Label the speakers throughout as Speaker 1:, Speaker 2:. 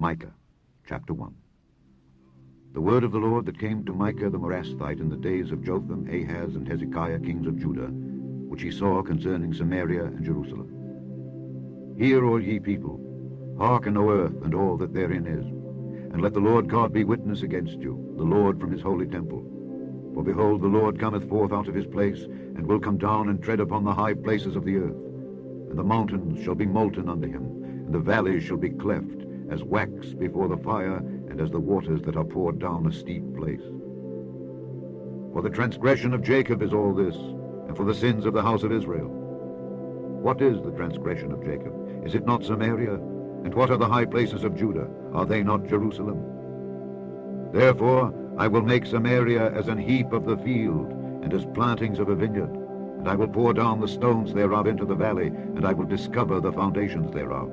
Speaker 1: Micah, chapter 1. The word of the Lord that came to Micah the Morasthite in the days of Jotham, Ahaz, and Hezekiah, kings of Judah, which he saw concerning Samaria and Jerusalem. Hear, all ye people, hearken, O earth, and all that therein is, and let the Lord God be witness against you, the Lord from his holy temple. For behold, the Lord cometh forth out of his place, and will come down and tread upon the high places of the earth. And the mountains shall be molten under him, and the valleys shall be cleft, as wax before the fire, and as the waters that are poured down a steep place. For the transgression of Jacob is all this, and for the sins of the house of Israel. What is the transgression of Jacob? Is it not Samaria? And what are the high places of Judah? Are they not Jerusalem? Therefore I will make Samaria as an heap of the field, and as plantings of a vineyard. And I will pour down the stones thereof into the valley, and I will discover the foundations thereof.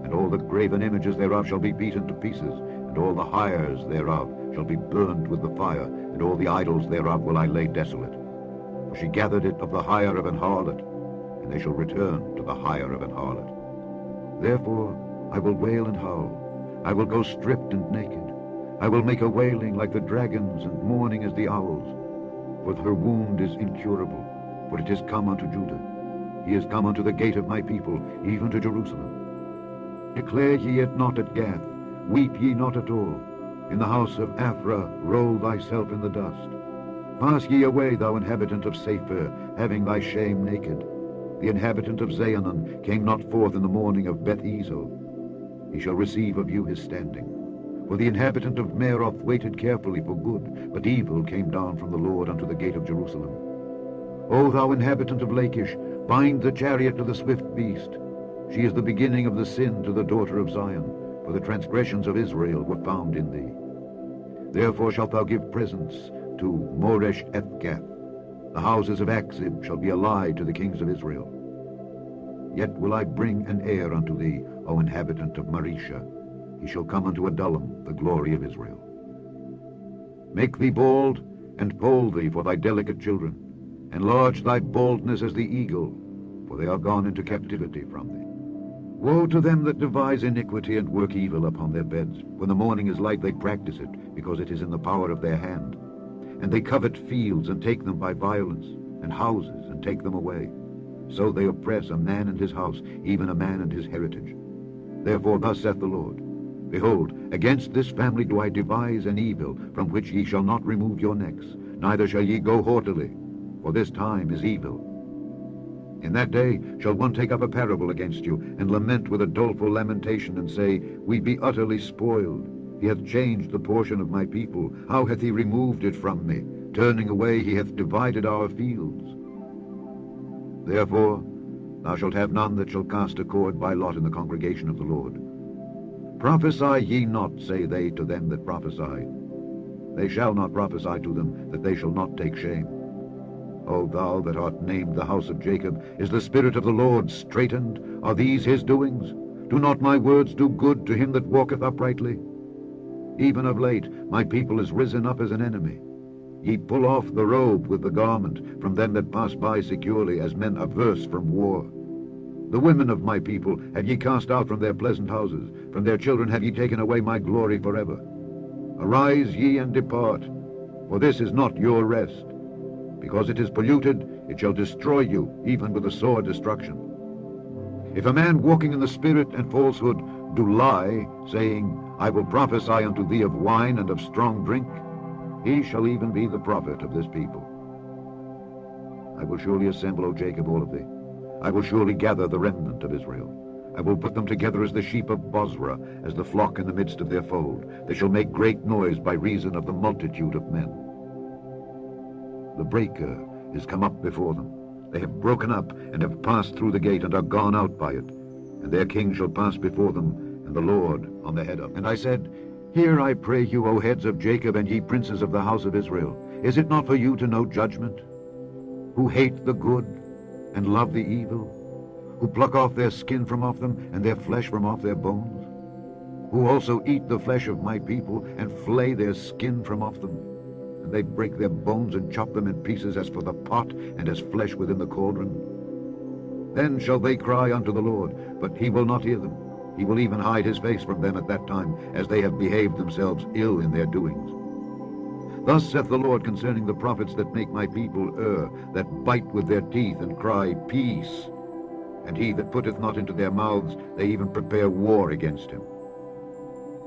Speaker 1: And all the graven images thereof shall be beaten to pieces, and all the hires thereof shall be burned with the fire, and all the idols thereof will I lay desolate. For she gathered it of the hire of an harlot, and they shall return to the hire of an harlot. Therefore I will wail and howl, I will go stripped and naked. I will make a wailing like the dragons, and mourning as the owls. For her wound is incurable, for it is come unto Judah. He is come unto the gate of my people, even to Jerusalem. Declare ye it not at Gath, weep ye not at all. In the house of Aphrah roll thyself in the dust. Pass ye away, thou inhabitant of Sephir, having thy shame naked. The inhabitant of Zaanannim came not forth in the morning of Beth-ezel. He shall receive of you his standing. For the inhabitant of Meroth waited carefully for good, but evil came down from the Lord unto the gate of Jerusalem. O thou inhabitant of Lachish, bind the chariot to the swift beast. She is the beginning of the sin to the daughter of Zion, for the transgressions of Israel were found in thee. Therefore shalt thou give presents to Moresh-eth-gath. The houses of Achzib shall be a lie to the kings of Israel. Yet will I bring an heir unto thee, O inhabitant of Marisha. He shall come unto Adullam, the glory of Israel. Make thee bald, and poll thee for thy delicate children. Enlarge thy baldness as the eagle, for they are gone into captivity from thee. Woe to them that devise iniquity and work evil upon their beds. When the morning is light they practice it, because it is in the power of their hand. And they covet fields and take them by violence, and houses and take them away. So they oppress a man and his house, even a man and his heritage. Therefore thus saith the Lord, Behold, against this family do I devise an evil, from which ye shall not remove your necks, neither shall ye go haughtily, for this time is evil. In that day shall one take up a parable against you, and lament with a doleful lamentation, and say, We be utterly spoiled. He hath changed the portion of my people. How hath he removed it from me? Turning away he hath divided our fields. Therefore thou shalt have none that shall cast a cord by lot in the congregation of the Lord. Prophesy ye not, say they to them that prophesy. They shall not prophesy to them, that they shall not take shame. O thou that art named the house of Jacob, is the Spirit of the Lord straitened? Are these his doings? Do not my words do good to him that walketh uprightly? Even of late my people is risen up as an enemy. Ye pull off the robe with the garment from them that pass by securely, as men averse from war. The women of my people have ye cast out from their pleasant houses. From their children have ye taken away my glory forever. Arise ye and depart, for this is not your rest. Because it is polluted, it shall destroy you, even with a sore destruction. If a man walking in the spirit and falsehood do lie, saying, I will prophesy unto thee of wine and of strong drink, he shall even be the prophet of this people. I will surely assemble, O Jacob, all of thee. I will surely gather the remnant of Israel. I will put them together as the sheep of Bozrah, as the flock in the midst of their fold. They shall make great noise by reason of the multitude of men. The breaker is come up before them. They have broken up, and have passed through the gate, and are gone out by it. And their king shall pass before them, and the Lord on the head of them. And I said, Hear, I pray you, O heads of Jacob, and ye princes of the house of Israel. Is it not for you to know judgment? Who hate the good, and love the evil? Who pluck off their skin from off them, and their flesh from off their bones? Who also eat the flesh of my people, and flay their skin from off them? And they break their bones and chop them in pieces, as for the pot, and as flesh within the cauldron. Then shall they cry unto the Lord, but he will not hear them. He will even hide his face from them at that time, as they have behaved themselves ill in their doings. Thus saith the Lord concerning the prophets that make my people err, that bite with their teeth and cry, Peace. And he that putteth not into their mouths, they even prepare war against him.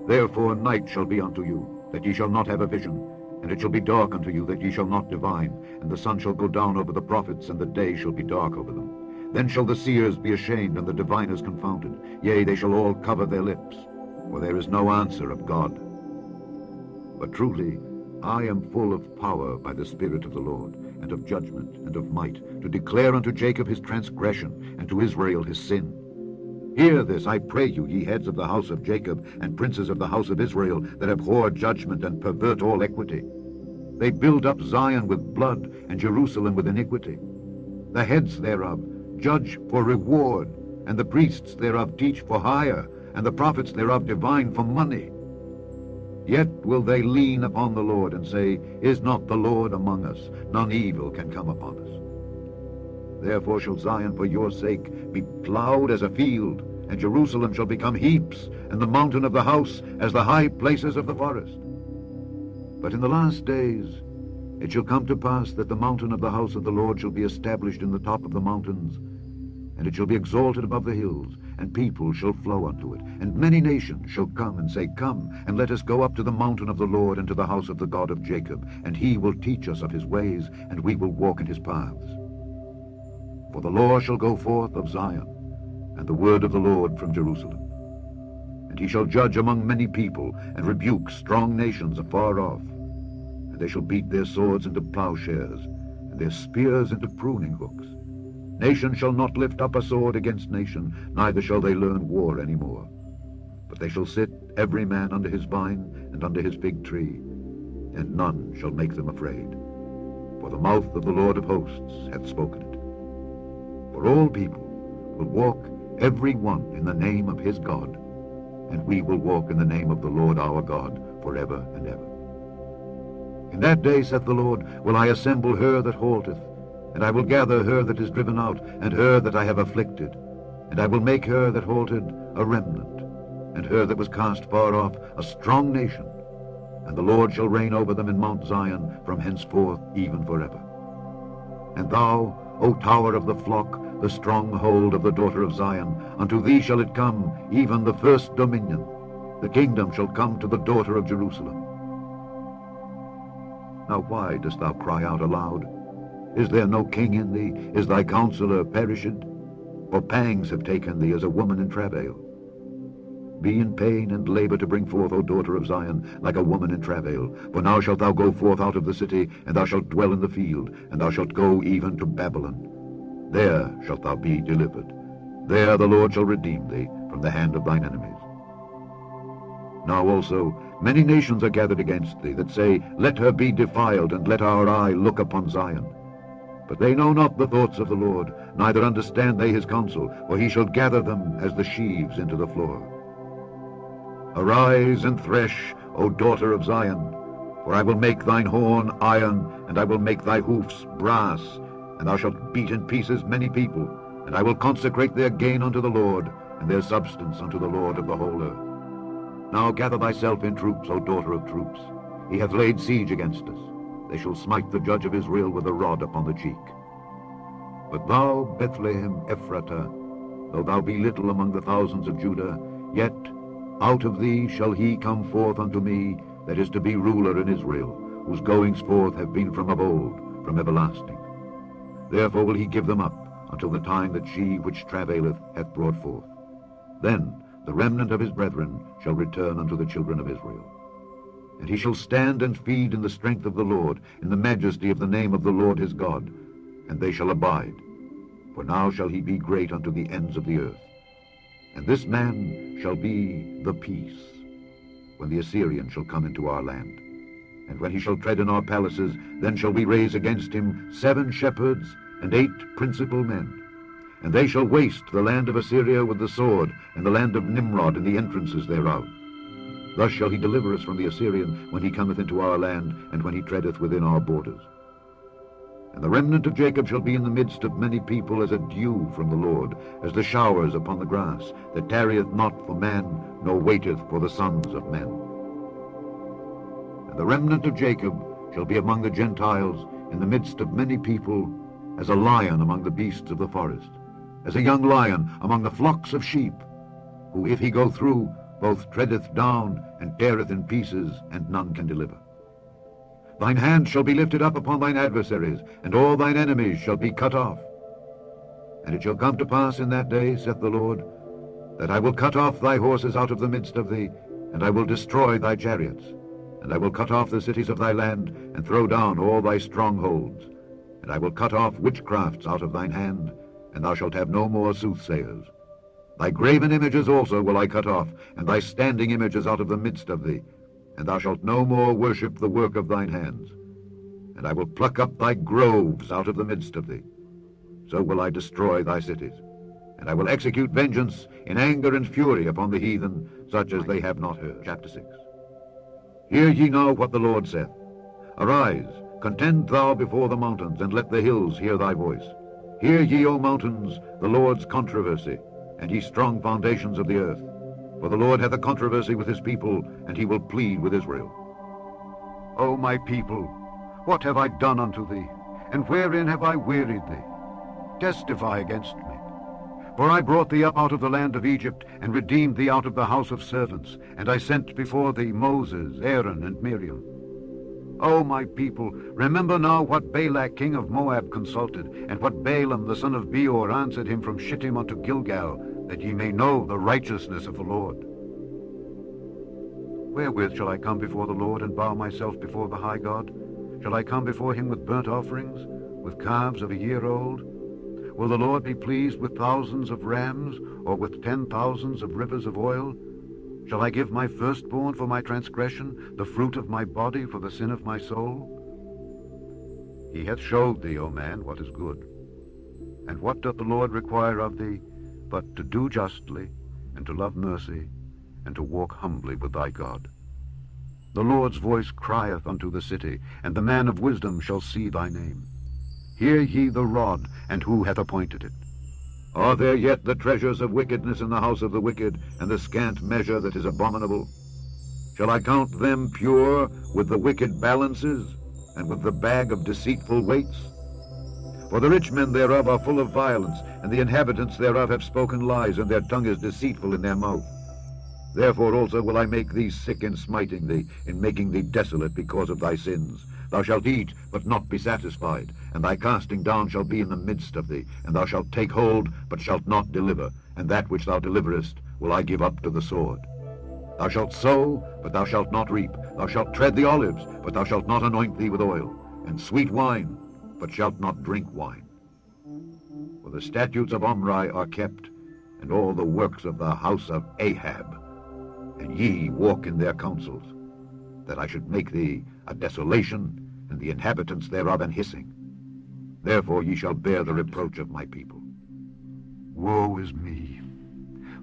Speaker 1: Therefore night shall be unto you, that ye shall not have a vision, and it shall be dark unto you, that ye shall not divine, and the sun shall go down over the prophets, and the day shall be dark over them. Then shall the seers be ashamed, and the diviners confounded. Yea, they shall all cover their lips, for there is no answer of God. But truly, I am full of power by the Spirit of the Lord, and of judgment, and of might, to declare unto Jacob his transgression, and to Israel his sin. Hear this, I pray you, ye heads of the house of Jacob, and princes of the house of Israel, that abhor judgment, and pervert all equity. They build up Zion with blood, and Jerusalem with iniquity. The heads thereof judge for reward, and the priests thereof teach for hire, and the prophets thereof divine for money. Yet will they lean upon the Lord, and say, Is not the Lord among us? None evil can come upon us. Therefore shall Zion for your sake be plowed as a field, and Jerusalem shall become heaps, and the mountain of the house as the high places of the forest. But in the last days it shall come to pass that the mountain of the house of the Lord shall be established in the top of the mountains, and it shall be exalted above the hills, and people shall flow unto it. And many nations shall come and say, Come, and let us go up to the mountain of the Lord, and to the house of the God of Jacob, and he will teach us of his ways, and we will walk in his paths. For the law shall go forth of Zion, and the word of the Lord from Jerusalem. And he shall judge among many people, and rebuke strong nations afar off. And they shall beat their swords into plowshares, and their spears into pruning hooks. Nation shall not lift up a sword against nation, neither shall they learn war any more. But they shall sit every man under his vine and under his fig tree, and none shall make them afraid. For the mouth of the Lord of hosts hath spoken it. For all people will walk every one in the name of his God, and we will walk in the name of the Lord our God forever and ever. In that day, saith the Lord, will I assemble her that halteth, and I will gather her that is driven out, and her that I have afflicted. And I will make her that halted a remnant, and her that was cast far off a strong nation. And the Lord shall reign over them in Mount Zion from henceforth even forever. And thou, O tower of the flock, the stronghold of the daughter of Zion, unto thee shall it come, even the first dominion. The kingdom shall come to the daughter of Jerusalem. Now why dost thou cry out aloud? Is there no king in thee? Is thy counselor perished? For pangs have taken thee as a woman in travail. Be in pain and labor to bring forth, O daughter of Zion, like a woman in travail. For now shalt thou go forth out of the city, and thou shalt dwell in the field, and thou shalt go even to Babylon. There shalt thou be delivered. There the Lord shall redeem thee from the hand of thine enemies. Now also many nations are gathered against thee, that say, Let her be defiled, and let our eye look upon Zion. But they know not the thoughts of the Lord, neither understand they his counsel, for he shall gather them as the sheaves into the floor. Arise and thresh, O daughter of Zion, for I will make thine horn iron, and I will make thy hoofs brass, and thou shalt beat in pieces many people, and I will consecrate their gain unto the Lord, and their substance unto the Lord of the whole earth. Now gather thyself in troops, O daughter of troops. He hath laid siege against us. They shall smite the judge of Israel with a rod upon the cheek. But thou, Bethlehem Ephratah, though thou be little among the thousands of Judah, yet out of thee shall he come forth unto me, that is to be ruler in Israel, whose goings forth have been from of old, from everlasting. Therefore will he give them up, until the time that she which travaileth hath brought forth. Then the remnant of his brethren shall return unto the children of Israel. And he shall stand and feed in the strength of the Lord, in the majesty of the name of the Lord his God, and they shall abide. For now shall he be great unto the ends of the earth. And this man shall be the peace, when the Assyrian shall come into our land. And when he shall tread in our palaces, then shall we raise against him 7 shepherds and 8 principal men. And they shall waste the land of Assyria with the sword, and the land of Nimrod and the entrances thereof. Thus shall he deliver us from the Assyrian when he cometh into our land, and when he treadeth within our borders. And the remnant of Jacob shall be in the midst of many people as a dew from the Lord, as the showers upon the grass, that tarrieth not for man, nor waiteth for the sons of men. And the remnant of Jacob shall be among the Gentiles, in the midst of many people, as a lion among the beasts of the forest, as a young lion among the flocks of sheep, who if he go through, both treadeth down and teareth in pieces, and none can deliver. Thine hand shall be lifted up upon thine adversaries, and all thine enemies shall be cut off. And it shall come to pass in that day, saith the Lord, that I will cut off thy horses out of the midst of thee, and I will destroy thy chariots. And I will cut off the cities of thy land, and throw down all thy strongholds. And I will cut off witchcrafts out of thine hand, and thou shalt have no more soothsayers. Thy graven images also will I cut off, and thy standing images out of the midst of thee, and thou shalt no more worship the work of thine hands. And I will pluck up thy groves out of the midst of thee. So will I destroy thy cities. And I will execute vengeance in anger and fury upon the heathen, such as they have not heard. Chapter 6. Hear ye now what the Lord saith. Arise, contend thou before the mountains, and let the hills hear thy voice. Hear ye, O mountains, the Lord's controversy, and ye strong foundations of the earth. For the Lord hath a controversy with his people, and he will plead with Israel. O my people, what have I done unto thee? And wherein have I wearied thee? Testify against me. For I brought thee up out of the land of Egypt, and redeemed thee out of the house of servants, and I sent before thee Moses, Aaron, and Miriam. O my people, remember now what Balak king of Moab consulted, and what Balaam the son of Beor answered him from Shittim unto Gilgal, that ye may know the righteousness of the Lord. Wherewith shall I come before the Lord, and bow myself before the high God? Shall I come before him with burnt offerings, with calves of a year old? Will the Lord be pleased with thousands of rams, or with 10,000s of rivers of oil? Shall I give my firstborn for my transgression, the fruit of my body for the sin of my soul? He hath showed thee, O man, what is good. And what doth the Lord require of thee, but to do justly, and to love mercy, and to walk humbly with thy God? The Lord's voice crieth unto the city, and the man of wisdom shall see thy name. Hear ye the rod, and who hath appointed it? Are there yet the treasures of wickedness in the house of the wicked, and the scant measure that is abominable? Shall I count them pure with the wicked balances, and with the bag of deceitful weights? For the rich men thereof are full of violence, and the inhabitants thereof have spoken lies, and their tongue is deceitful in their mouth. Therefore also will I make thee sick in smiting thee, in making thee desolate because of thy sins. Thou shalt eat, but not be satisfied, and thy casting down shall be in the midst of thee, and thou shalt take hold, but shalt not deliver, and that which thou deliverest will I give up to the sword. Thou shalt sow, but thou shalt not reap. Thou shalt tread the olives, but thou shalt not anoint thee with oil, and sweet wine, but shalt not drink wine. For the statutes of Omri are kept, and all the works of the house of Ahab, and ye walk in their counsels, that I should make thee a desolation, and the inhabitants thereof an hissing. Therefore ye shall bear the reproach of my people. Woe is me!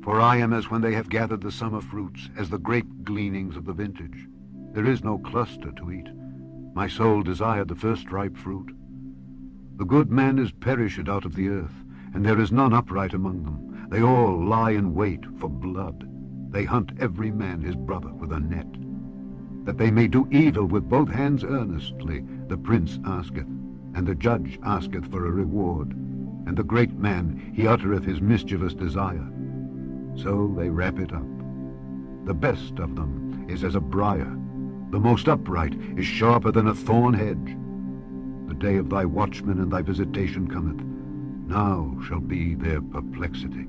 Speaker 1: For I am as when they have gathered the summer fruits, as the grape gleanings of the vintage. There is no cluster to eat. My soul desired the first ripe fruit. The good man is perished out of the earth, and there is none upright among them. They all lie in wait for blood. They hunt every man his brother with a net. That they may do evil with both hands earnestly, the prince asketh, and the judge asketh for a reward, and the great man, he uttereth his mischievous desire. So they wrap it up. The best of them is as a briar. The most upright is sharper than a thorn hedge. The day of thy watchman and thy visitation cometh. Now shall be their perplexity.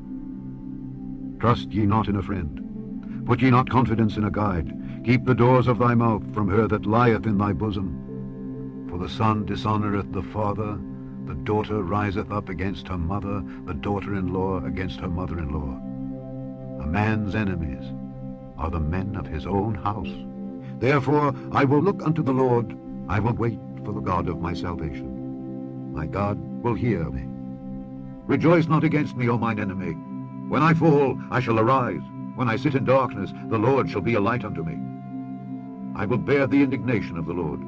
Speaker 1: Trust ye not in a friend. Put ye not confidence in a guide. Keep the doors of thy mouth from her that lieth in thy bosom. For the son dishonoureth the father, the daughter riseth up against her mother, the daughter-in-law against her mother-in-law. A man's enemies are the men of his own house. Therefore I will look unto the Lord, I will wait for the God of my salvation. My God will hear me. Rejoice not against me, O mine enemy. When I fall, I shall arise. When I sit in darkness, the Lord shall be a light unto me. I will bear the indignation of the Lord,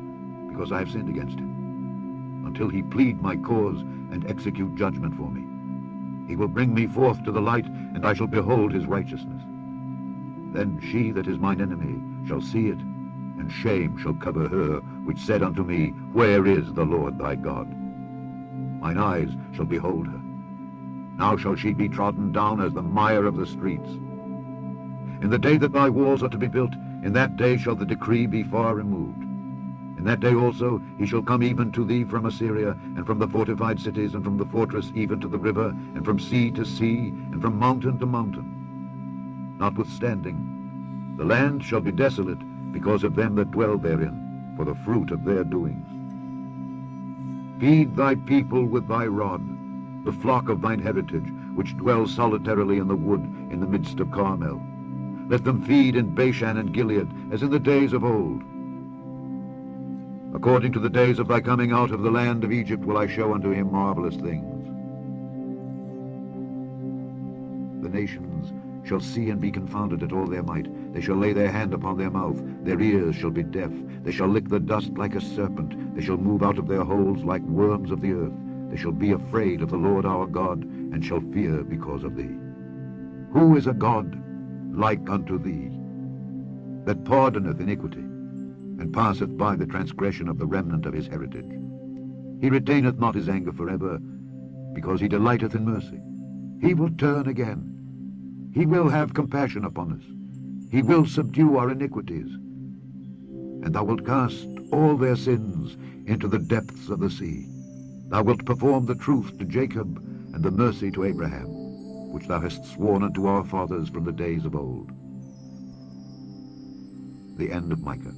Speaker 1: because I have sinned against him. until he plead my cause and execute judgment for me. He will bring me forth to the light, and I shall behold his righteousness. Then she that is mine enemy shall see it, and shame shall cover her which said unto me, Where is the Lord thy God? Mine eyes shall behold her. Now shall she be trodden down as the mire of the streets. In the day that thy walls are to be built, in that day shall the decree be far removed. In that day also he shall come even to thee from Assyria, and from the fortified cities, and from the fortress even to the river, and from sea to sea, and from mountain to mountain. Notwithstanding, the land shall be desolate because of them that dwell therein, for the fruit of their doings. Feed thy people with thy rod, the flock of thine heritage, which dwell solitarily in the wood in the midst of Carmel. Let them feed in Bashan and Gilead, as in the days of old. According to the days of thy coming out of the land of Egypt will I show unto him marvelous things. The nations shall see and be confounded at all their might. They shall lay their hand upon their mouth. Their ears shall be deaf. They shall lick the dust like a serpent. They shall move out of their holes like worms of the earth. They shall be afraid of the Lord our God, and shall fear because of thee. Who is a God like unto thee, that pardoneth iniquity, and passeth by the transgression of the remnant of his heritage? He retaineth not his anger forever, because he delighteth in mercy. He will turn again. He will have compassion upon us. He will subdue our iniquities. And thou wilt cast all their sins into the depths of the sea. Thou wilt perform the truth to Jacob, and the mercy to Abraham, which thou hast sworn unto our fathers from the days of old. The end of Micah.